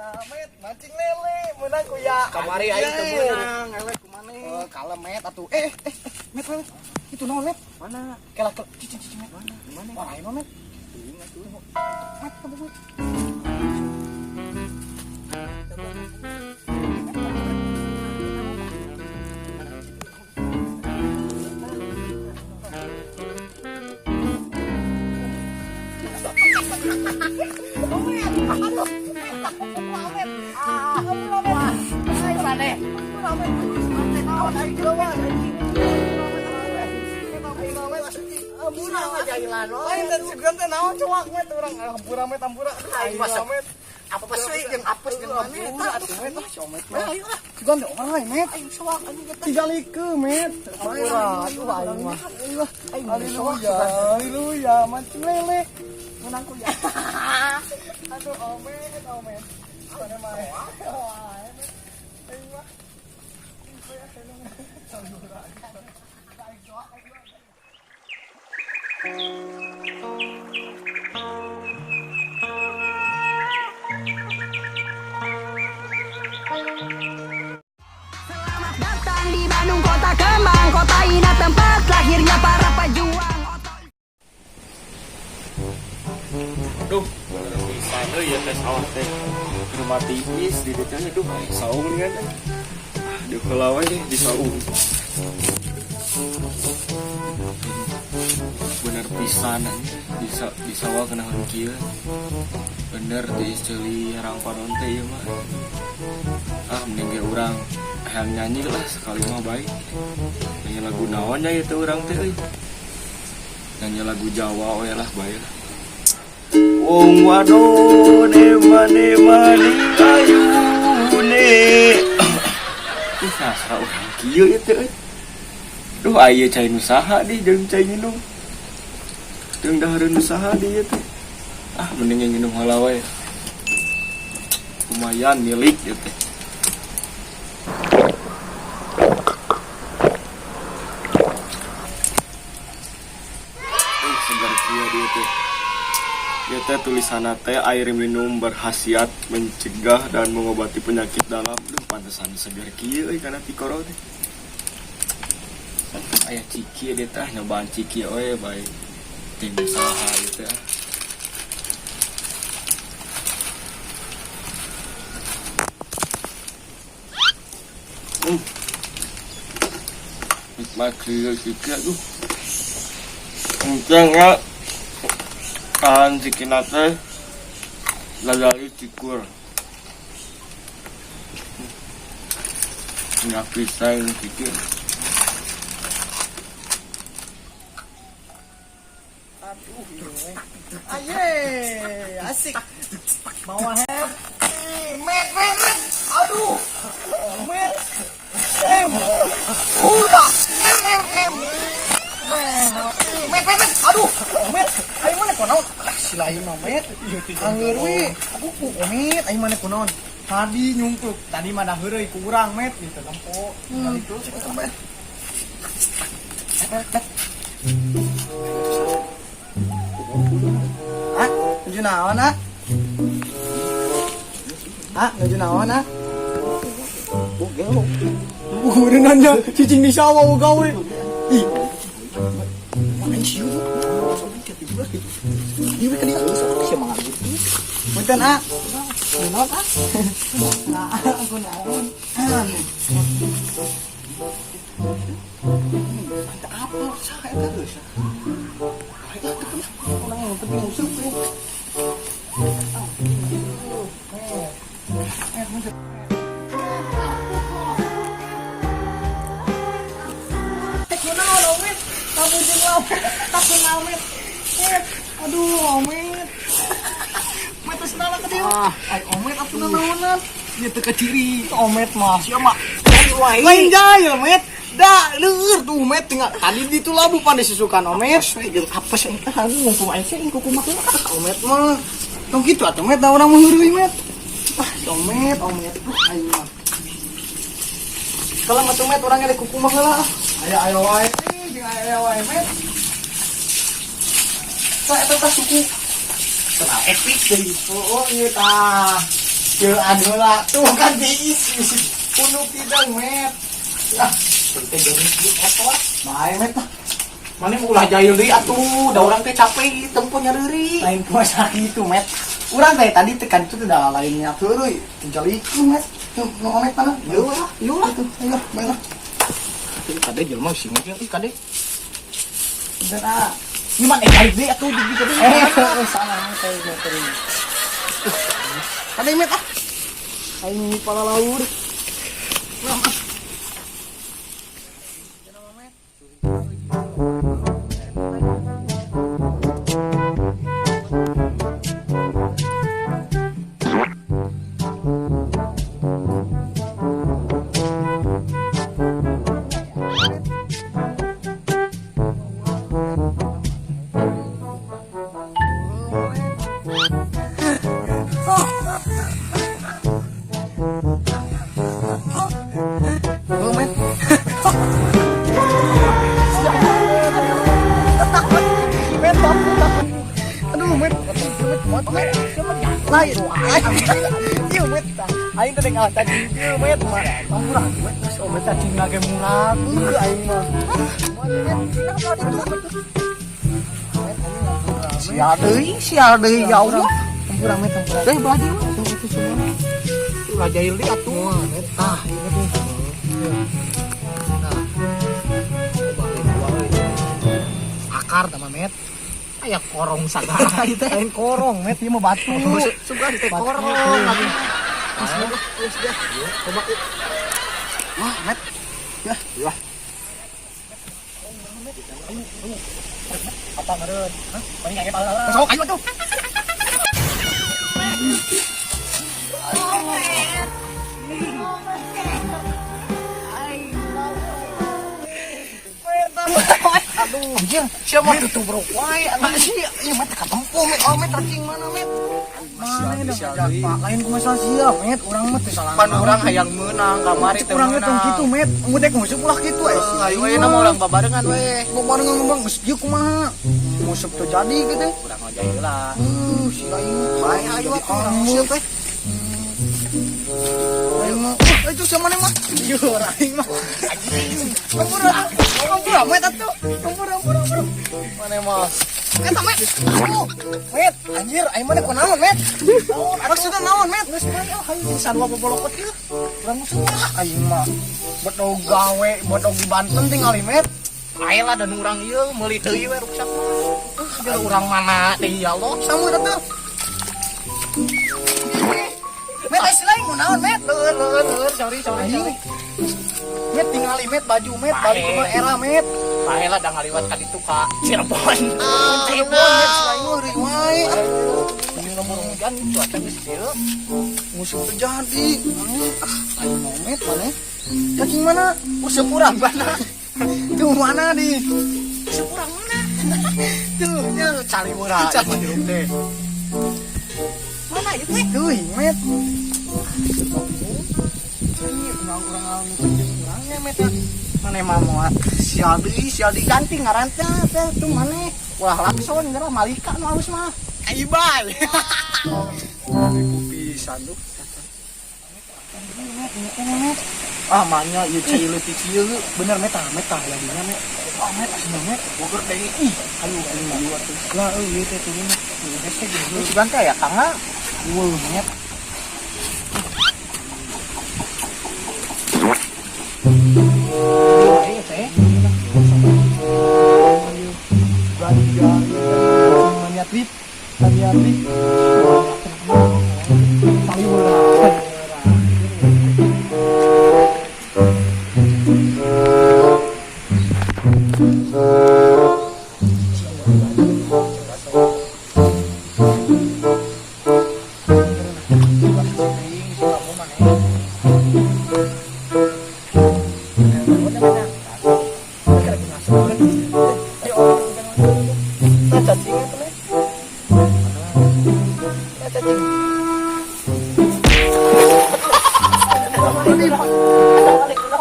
ya, met mancing lele, menang ku ya. Kamari aing teu meunang. Lele kumane? Kalem met atuh. Met. Itu naon met? Mana? Kelak cici met. Mana? Wah, ayo met. Ini atuh. Met, kamu met. Apa pas we jeung apes jeung hampura atuh met. Ayo lah, juga ndek orang met. Ayo soak anjing kita. Tigalike met. Hampura atuh aing mah. Haleluya, mancing lele. Menang ku ya. Aduh, omet. Mana mah. Aing mah. Selamat datang di Bandung Kota Kembang, kota indah tempat lahirnya para pejuang. Duh, bisa euy ya teh sawah teh. Rumah tipis di dieu teh duh saung kan. Di heula we di saung. Bener pisan di sawah kena heureun kieu. Bener teh ceuli harang panon teh ieu mah. Mending ge urang hayang nyanyi lah sekali mah baik. Nyanyi lagu naon nya ieu teh urang teh euy. Nyanyi lagu Jawa we lah bae lah. Wong wadone mane ayune. Sastra urang kieu ieu teh euy. Duh aya cai nu saha di jeung cai nginum. Jeung dahareun nu saha di ieu teh. Mending nginum heula we. Lumayan milik ieu teh. Segar kieu dieu teh. Ieu teh tulisanna teh air minum berkhasiat mencegah dan mengobati penyakit dalam. Duh pantesan segar kieu euy kana ti koro teh. Aya ciki dia teh nyobaan ciki we bae. Tim usaha ieu teh. Nikmat kieu ciki aduh. Enceng ya. Tahan cikina teh lalali cikur. Nggak pisang cikir. Aye, asik. Bawa head. Met. Aduh. Met. Udah. Met. Aduh. Met. Ayo mana konon? Silain mah met. Angeur we. Kuku met. Ayo mana konon? Tadi nyungkuk. Tadi mah dah heureuy ku urang met gitu lempo. Itu sampai. Nuju naon, nuju naon, udah nanya, cicing di sawah mau gawe. Ih, mana sih? Ini kan dia semangat gitu. Punten, naon, aku naon. Apa? Saya tak bisa. Orang yang penting musuh tuh. Aduh, Omet. Met senang ke dia. Omet apa naonan? Dia teu kaciri. Omet mah sia mah. Lain jaya, Met. Da, leur tuh Met tinggal tadi di tu labu pada susukan Omet. Jeung apa sih? Ngomong aja sih kuku makan. Omet mah. Tong kitu atuh Met da urang mah heureuy Met. Omet. Ayo mah. Kalau mah Met urang ngele kuku mah heula. Ayo wae. Jeung aya wae Met. Saya eta suku. Tenang epic deui. Oh, ieu tah. Ya aduh lah, tuh kan diisi penuh tidak met. Ya, kita jadi apa? Baik met. Mana ulah jahil deui atuh, da urang teh capek temponya deuri. Lain kuasa gitu met. Urang teh tadi tekan itu udah lainnya euy. Tinggal itu met. Tuh, no met mana? Yo lah, tuh. Ayo, baiklah. Kade jelema sing ih kade. Udah gimana kali deui atuh di kade. Salah saya motor ini. Kade met ah. Aing pala laur. Lain, iya met, aing teh ngalah tadi, iya met, murah, met, so met cacing lagi murah, aing mah, sial deui ya Allah, murah met, deh badi mah, itu semua, ulah jahil deui atuh, met, inget nih, akar sama met. Aya korong sagala itu lain korong met ieu mah batu sugan teh korong lagi geus dah coba wah met ya apa meureun hah paling kayak pala sok ayo atuh aduh anjing siapa tutup rok wae anak sih ieu mah teh katempo met met racing mana met mana dah lain kumaha sia met urang mah teh salah pan urang hayang meunang kamari teh urang teh kitu met ngudek musuh ulah kitu ayo we na urang babarengan we babarengan ngomong geus ieu kumaha musuh teh jadi gitu urang mah jadi lah si lain bae ayo urang musuh teh itu sama nih mah yo aing mah anjing Kumpul met atuh. Kumpul. Mana mas? Eta met. Met, anjir aing mah ku naon met? Naon? Maksudna naon met? Geus bae hayu pisan wa bobolokot ieu. Urang musuhna aing mah. Bodog gawe, bodog di Banten tinggali met. Ae lah dan urang ieu meuli deui we ruksak mah. Jeung urang mana deui ya Allah. Samur atuh. Met ais lain ku naon met? Leueur, sorry. Met tinggali met baju met balik ke era met. Paela da ngaliwat ka ditu ka Cirebon. Cirebon met selain ngeureui wae. Ini ngomong hujan cuaca geus ieu. Musim terjadi. Ayo met mana? Cacing mana? Musim urang mana? Tuh mana di? Musim urang mana? Tuh nya cari murah. Cari jeruk teh. Mana ieu teh? Tuh met. Urang urangnya met mana mah sial diganti ngaranna teh tuh mana ulah lakson gara malika nu halus mah aibal pisan tuh manya ieu cai leutik ieu bener met yang dina met met asna met boger deui ih ayo mah atuh lah ieu teh tuh met geus teh geus ganti aya kangga weuh met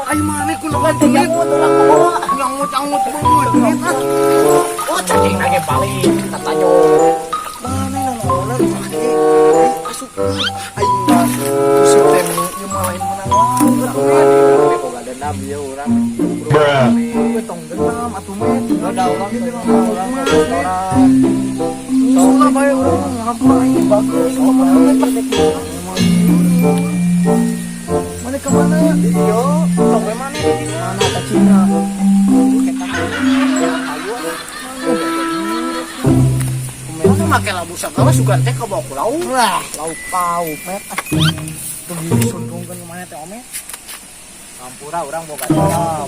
Ayo mana ku nanti nyamut banget. Oh cacing lagi balik kata yo. Mana asup. Ayo si tem ieu mah lain menang Kok gak dendam dia orang. we tong dendam atuh met Ada orang itu orang restoran. sulah bae urang ngapa ini bagus mana kemana Yo, tong we mana di dieu? mana ke Cina Masa make labu sagala sugan teh ka bawa pulau. lah lauk pauk met tuh gini sundungkeun kemana teh omet Kampura orang boga dendam.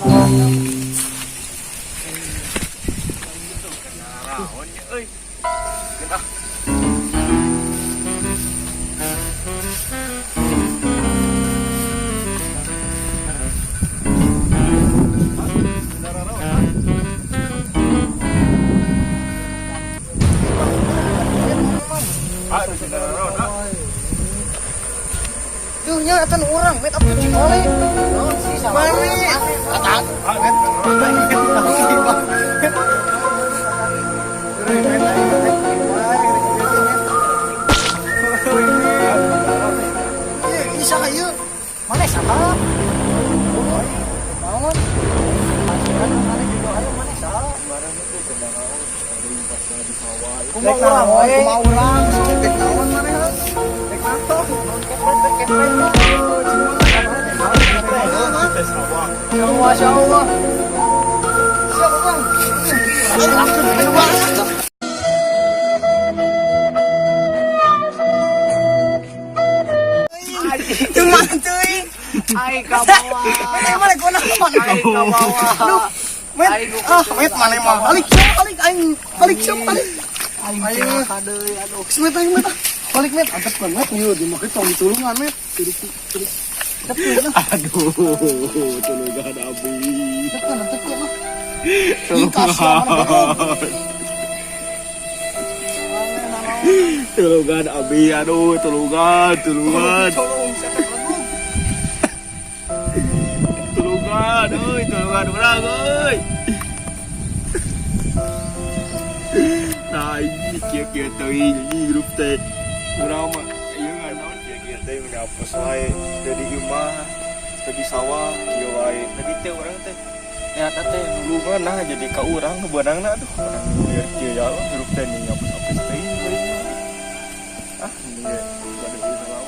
tuh nya atan urang met apa cing oleh mari atang met bisa ayo mana siapa naon kumaha urang we kumaha urang dek naon mana dek naon Masya Allah. Siap bang. Cuma cuy. Ai ka bawah. Mana gua naon? Ai ka bawah. Met, met mana mah? Balik aing. Balik balik. Aing ka deui aduh. Met aing met. Balik met, antep kan met ieu di mah tong ditulungan met. Aduh, tulungan abi. Tekan mah. Tulungan abi, aduh, tulungan. Tulungan, tulungan orang, euy. Nah, ini kia-kia teuing ini grup teh. Urang mah ieu nganon kia-kia teh ngapus wae jadi imah, jadi sawah, kieu wae. Tadi teh urang teh nyata teh dulu mana jadi ka urang beunangna aduh. Biar kieu ya grup teh ngapus-apus teuing. Ah, ini ge waduh